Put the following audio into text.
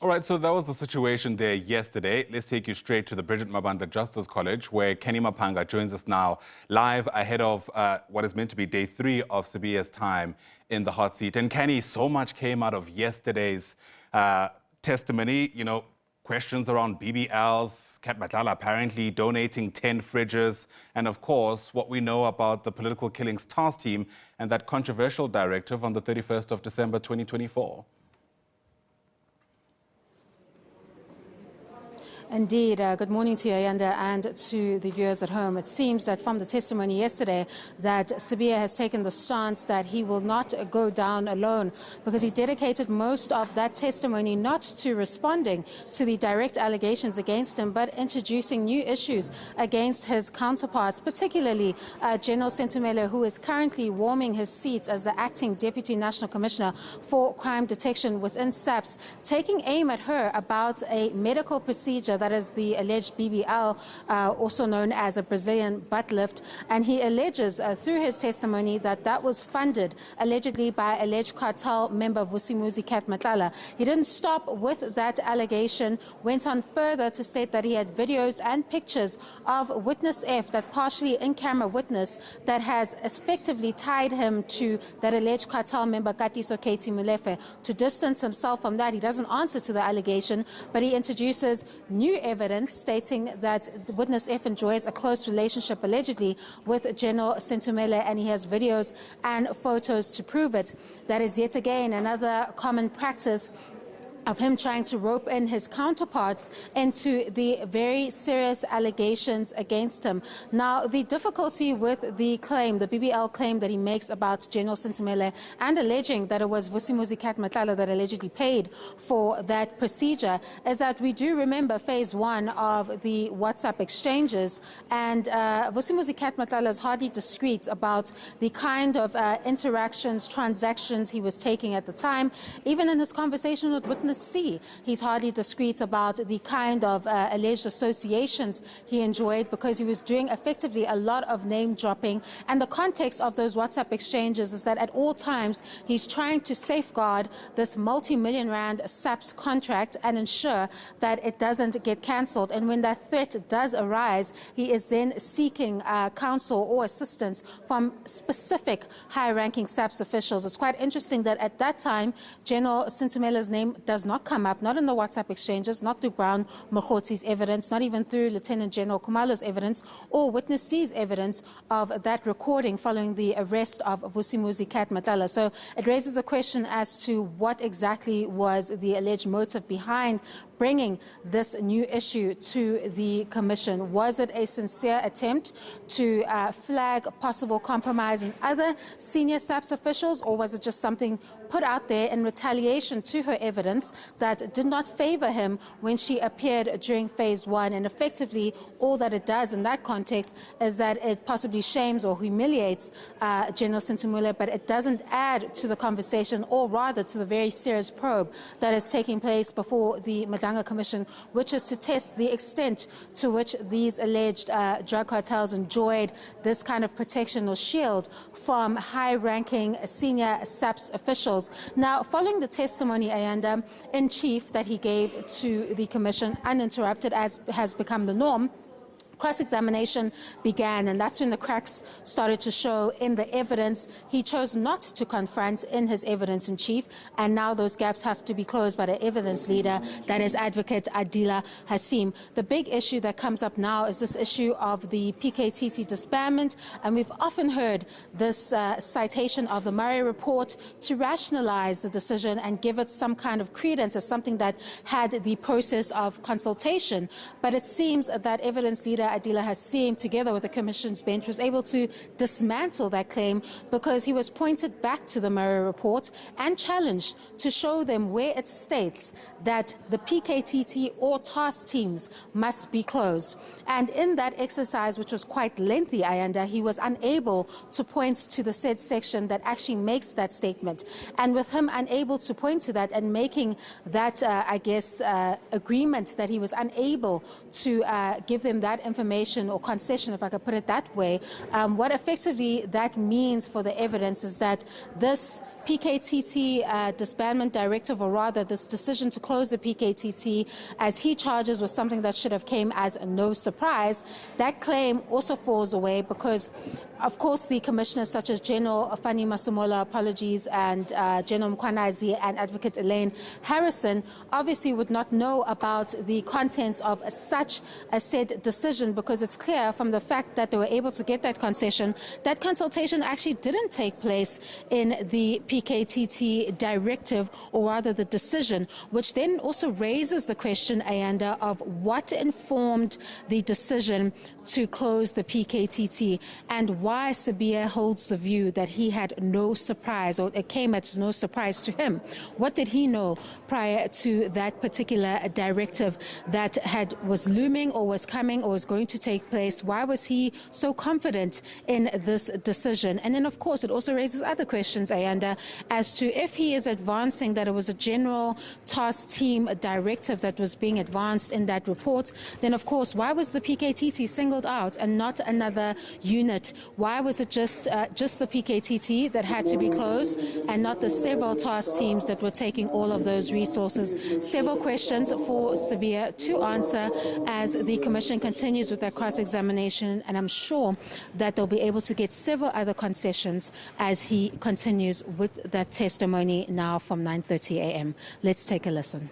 All right, so that was the situation there yesterday. Let's take you straight to the Bridget Mabanda Justice College, where Canny Maphanga joins us now live ahead of what is meant to be day 3 of Sibiya's time in the hot seat. And Canny, so much came out of yesterday's testimony, you know, questions around BBLs, Kat Matlala apparently donating 10 fridges, and of course, what we know about the Political Killings Task Team and that controversial directive on the 31st of December 2024. Indeed. Good morning to you, Ayanda, and to the viewers at home. It seems that from the testimony yesterday that Sibiya has taken the stance that he will not go down alone, because he dedicated most of that testimony not to responding to the direct allegations against him, but introducing new issues against his counterparts, particularly General Senzo Mchunu, who is currently warming his seat as the acting Deputy National Commissioner for Crime Detection within SABC, taking aim at her about a medical procedure that is the alleged BBL, also known as a Brazilian butt lift. And he alleges through his testimony that that was funded allegedly by alleged cartel member Vusimuzi Kat Matlala. He didn't stop with that allegation, went on further to state that he had videos and pictures of witness F, that partially in-camera witness that has effectively tied him to that alleged cartel member Katiso Katie Mulefe. To distance himself from that, he doesn't answer to the allegation, but he introduces new evidence stating that witness F enjoys a close relationship allegedly with General Senzo Mchunu, and he has videos and photos to prove it. That is yet again another common practice of him trying to rope in his counterparts into the very serious allegations against him. Now, the difficulty with the claim, the BBL claim that he makes about General Senzo Mchunu, and alleging that it was Vusimuzi Kat Matlala that allegedly paid for that procedure, is that we do remember phase 1 of the WhatsApp exchanges, and Vusimuzi Kat Matlala is hardly discreet about the kind of interactions, transactions he was taking at the time. Even in his conversation with witness C, he's hardly discreet about the kind of alleged associations he enjoyed, because he was doing effectively a lot of name dropping. And the context of those WhatsApp exchanges is that at all times he's trying to safeguard this multi-million rand SABC contract and ensure that it doesn't get cancelled. And when that threat does arise, he is then seeking counsel or assistance from specific high-ranking SABC officials. It's quite interesting that at that time, General Senzo Mchulu's name does not come up, not in the WhatsApp exchanges, not through Brown Mokhotsi's evidence, not even through Lieutenant-General Kumalo's evidence or witness C's evidence of that recording following the arrest of Vusimuzi Kat Matlala. So it raises a question as to what exactly was the alleged motive behind bringing this new issue to the Commission. Was it a sincere attempt to flag possible compromise in other senior SABC officials, or was it just something put out there in retaliation to her evidence that did not favor him when she appeared during phase 1? And effectively, all that it does in that context is that it possibly shames or humiliates General Senzo Mchunu, but it doesn't add to the conversation, or rather to the very serious probe that is taking place before the Madlanga Commission, which is to test the extent to which these alleged drug cartels enjoyed this kind of protection or shield from high-ranking senior SABC officials. Now, following the testimony, Ayanda, in chief that he gave to the Commission, uninterrupted as has become the norm, cross-examination began, and that's when the cracks started to show in the evidence. He chose not to confront in his evidence in chief, and now those gaps have to be closed by the evidence leader, that is Advocate Adila Hasim. The big issue that comes up now is this issue of the PKTT disbandment, and we've often heard this citation of the Murray report to rationalize the decision and give it some kind of credence as something that had the process of consultation. But it seems that evidence leader Adila Hasim, together with the Commission's bench, was able to dismantle that claim, because he was pointed back to the Murray report and challenged to show them where it states that the PKTT or task teams must be closed. And in that exercise, which was quite lengthy, Ayanda, he was unable to point to the said section that actually makes that statement. And with him unable to point to that and making that, agreement that he was unable to give them that information confirmation or concession, if I could put it that way, what effectively that means for the evidence is that this PKTT disbandment directive, or rather this decision to close the PKTT, as he charges, was something that should have came as no surprise. That claim also falls away because, of course, the commissioners such as General Fanny Masumola, apologies, and General Mkhwanazi and Advocate Elaine Harrison obviously would not know about the contents of such a said decision, because it's clear from the fact that they were able to get that concession, that consultation actually didn't take place in the PKTT directive, or rather the decision, which then also raises the question, Ayanda, of what informed the decision to close the PKTT and why Sibiya holds the view that he had no surprise, or it came as no surprise to him. What did he know prior to that particular directive that was looming or was coming or was going to take place? Why was he so confident in this decision? And then, of course, it also raises other questions, Ayanda, as to if he is advancing that it was a general task team directive that was being advanced in that report, then, of course, why was the PKTT singled out and not another unit? Why was it just the PKTT that had to be closed and not the several task teams that were taking all of those resources? Several questions for Sibiya to answer as the Commission continues with their cross-examination, and I'm sure that they'll be able to get several other concessions as he continues with that testimony now from 9:30 a.m. Let's take a listen.